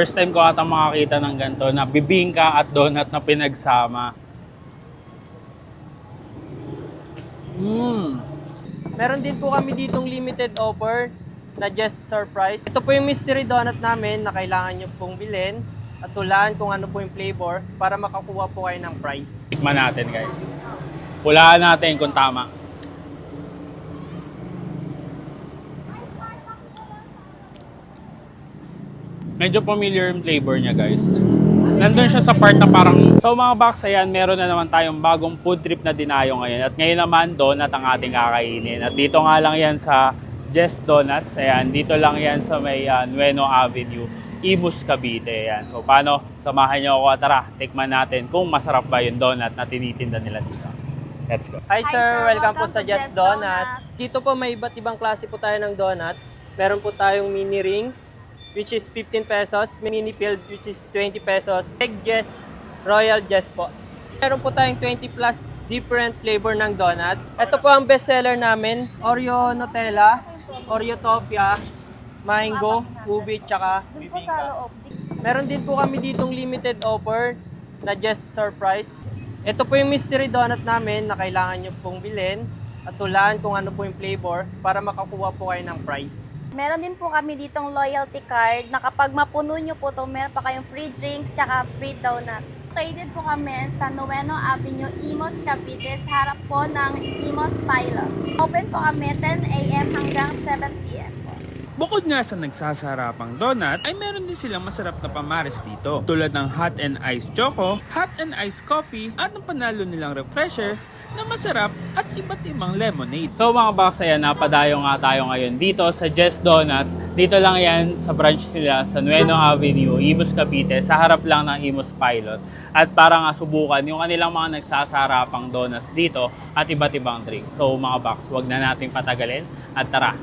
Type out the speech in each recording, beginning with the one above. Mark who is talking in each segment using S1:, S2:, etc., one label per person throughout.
S1: First time ko ata makakita ng ganito na bibingka at donut na pinagsama.
S2: Meron din po kami ditong limited offer na just surprise. Ito po yung mystery donut namin na kailangan nyo pong bilhin at tulaan kung ano po yung flavor para makakuha po kayo ng prize.
S1: Tikman natin guys. Hulaan natin kung tama. Medyo familiar yung flavor niya guys. Nandun siya sa part na parang, so mga box, ayan, meron na naman tayong bagong food trip na dinayo ngayon. At ngayon naman, donut ang ating kakainin. At dito nga lang yan sa Jess Donuts. Ayan, dito lang yan sa may Nueno Avenue, Imus, Cavite. Ayan. So paano, samahan niyo ako at tara, tikman natin kung masarap ba yung donut na tinitinda nila dito. Let's go.
S2: Hi sir, welcome po sa Just Donut. Dito po may iba't ibang klase po tayo ng donut. Meron po tayong mini ring, which is 15 pesos, mini filled, which is 20 pesos, egg Jess, royal Jess po. Meron po tayong 20 plus different flavor ng donut. Ito po ang best seller namin, Oreo Nutella, Oreo Topia, Mango, Ubi, tsaka bibingka. Meron din po kami ditong limited offer na just surprise. Ito po yung mystery donut namin na kailangan nyo pong bilhin at tulaan kung ano po yung flavor para makakuha po kayo ng prize.
S3: Meron din po kami ditong loyalty card na kapag mapuno nyo po ito, meron pa kayong free drinks tsaka free donut. Located po kami sa Nueno Avenue, Imus, Cavite, sa harap po ng Imus Pilot. Open po kami 10 a.m. hanggang 7 p.m.
S4: Bukod nga sa nagsasarapang donut, ay meron din silang masarap na pamares dito. Tulad ng hot and iced choco, hot and iced coffee, at ang panalo nilang refresher na masarap at iba't ibang lemonade.
S1: So mga box, ayan, napadayo nga tayo ngayon dito sa Jess Donuts. Dito lang yan sa branch nila sa Nueno Avenue, Imus, Cavite, sa harap lang ng Imus Pilot. At para nga subukan yung kanilang mga nagsasarapang donuts dito at iba't ibang drinks. So mga box, wag na nating patagalin at tara,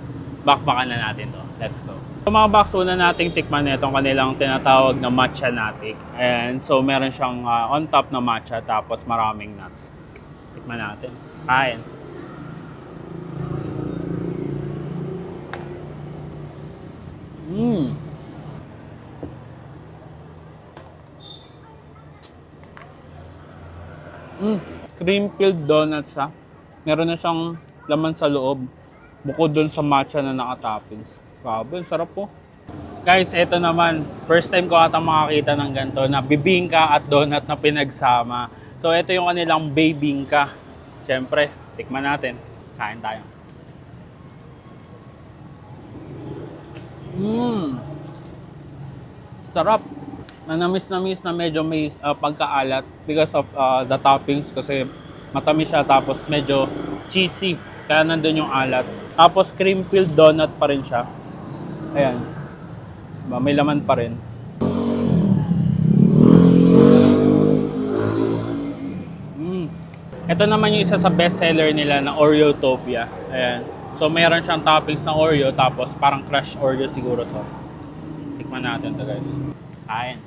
S1: bakbakan na natin to. Let's go. So mga box, una nating tikman itong kanilang tinatawag na matcha natic. And so meron siyang on top na matcha tapos maraming nuts. Tikman natin. Kain. Cream filled donut siya. Meron na siyang laman sa loob. Bukod dun sa matcha na naka-toppings. Grabe, sarap po. Guys, ito naman, first time ko ata makakita ng ganito na bibingka at donut na pinagsama. So, ito yung kanilang bibingka. Siyempre, tikman natin. Kain tayo. Sarap. Namis na medyo may pagkaalat because of the toppings kasi matamis siya tapos medyo cheesy. Kaya nandun yung alat. Tapos cream filled donut pa rin siya. Ayan. May laman pa rin. Ito naman yung isa sa best seller nila na Oreo Topia. Ayan. So mayroon siyang toppings ng Oreo tapos parang crushed Oreo siguro to. Tikman natin to guys. Kain.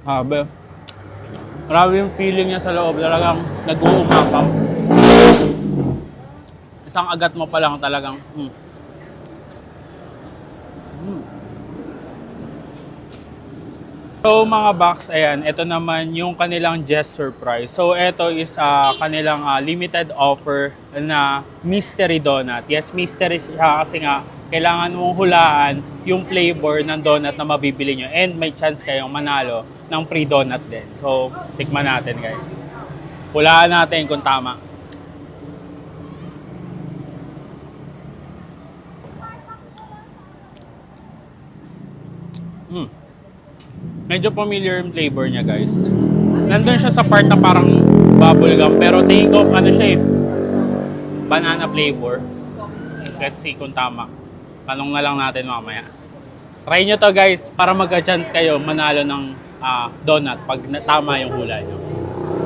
S1: Grabe. Grabe yung feeling niya sa loob. Talagang nag-uumapaw. Isang agat mo pa lang talagang So mga box, ayan, ito naman yung kanilang Jess Surprise. So ito is kanilang limited offer na mystery donut. Yes, mystery siya kasi nga kailangan mong hulaan yung flavor ng donut na mabibili nyo and may chance kayong manalo ng free donut din. So tikman natin guys. Hulaan natin kung tama. Medyo familiar yung flavor niya guys. Nandun siya sa part na parang bubble gum pero tingin ko ano siya banana flavor. Let's see kung tama. Tanong na lang natin mamaya. Try nyo to guys para magka-chance kayo manalo ng donut pag tama yung hula nyo.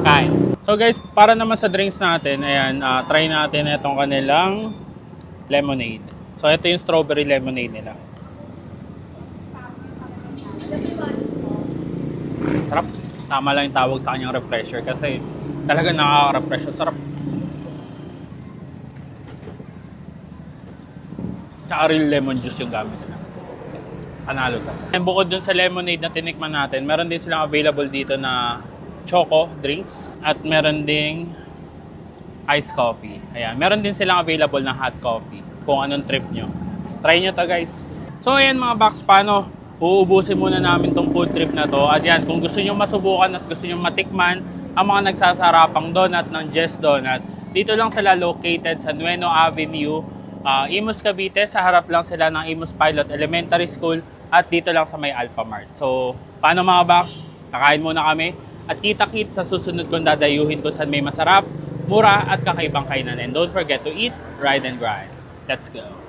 S1: Kain. So guys, para naman sa drinks natin, ayan, try natin itong kanilang lemonade. So ito yung strawberry lemonade nila. Sarap. Tama lang yung tawag sa kanyang refresher kasi talaga nakaka-refresh. Sarap. Tsaka real lemon juice yung gamit nila. Panalo to. And bukod dun sa lemonade na tinikman natin, meron din silang available dito na choco drinks at meron ding iced coffee. Ayan, meron din silang available na hot coffee kung anong trip nyo. Try nyo to guys. So ayan mga box, paano? Uubusin muna namin tong food trip na to. At yan, kung gusto nyo masubukan at gusto nyo matikman ang mga nagsasarapang donut ng Jess Donut, dito lang sila located sa Nueno Avenue, Imus Cavite. Sa harap lang sila ng Imus Pilot Elementary School at dito lang sa may Alpha Mart. So, paano mga box? Kakain muna kami at kita-kit sa susunod kong dadayuhin ko saan may masarap, mura at kakaibang kainan. And don't forget to eat, ride, and grind. Let's go!